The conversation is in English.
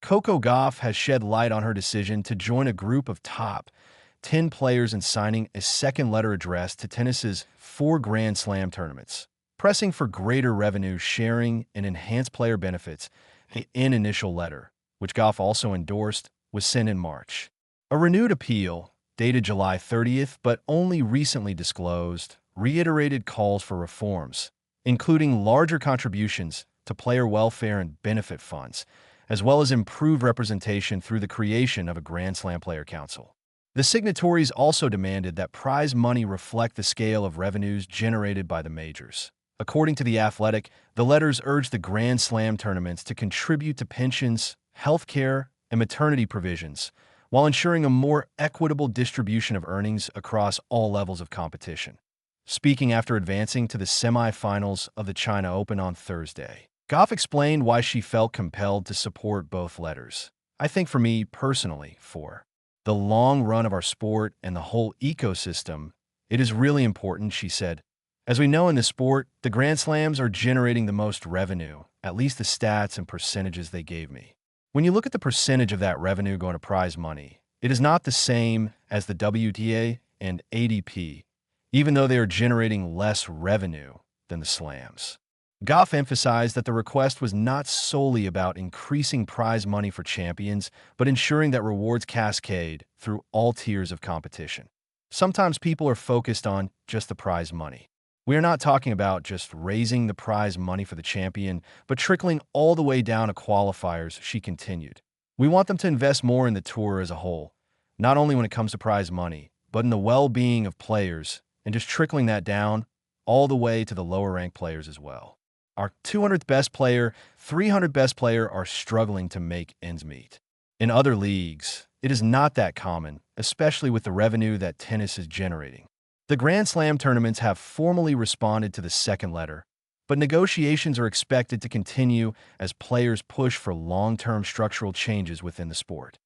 Coco Gauff has shed light on her decision to join a group of top 10 players in signing a second letter addressed to tennis's 4 Grand Slam tournaments, pressing for greater revenue sharing and enhanced player benefits. The initial letter, which Gauff also endorsed, was sent in March. A renewed appeal, dated July 30th but only recently disclosed, reiterated calls for reforms, including larger contributions to player welfare and benefit funds, as well as improved representation through the creation of a Grand Slam Player Council. The signatories also demanded that prize money reflect the scale of revenues generated by the majors. According to The Athletic, the letters urged the Grand Slam tournaments to contribute to pensions, healthcare, and maternity provisions, while ensuring a more equitable distribution of earnings across all levels of competition. Speaking after advancing to the semifinals of the China Open on Thursday, Gauff explained why she felt compelled to support both letters. "I think for me personally, for the long run of our sport and the whole ecosystem, it is really important," she said. "As we know in this sport, the Grand Slams are generating the most revenue, at least the stats and percentages they gave me. When you look at the percentage of that revenue going to prize money, it is not the same as the WTA and ADP, even though they are generating less revenue than the slams." Gauff emphasized that the request was not solely about increasing prize money for champions, but ensuring that rewards cascade through all tiers of competition. "Sometimes people are focused on just the prize money. We are not talking about just raising the prize money for the champion, but trickling all the way down to qualifiers," she continued. "We want them to invest more in the tour as a whole, not only when it comes to prize money, but in the well-being of players, and just trickling that down all the way to the lower-ranked players as well. Our 200th best player, 300th best player are struggling to make ends meet. In other leagues, it is not that common, especially with the revenue that tennis is generating." The Grand Slam tournaments have formally responded to the second letter, but negotiations are expected to continue as players push for long-term structural changes within the sport.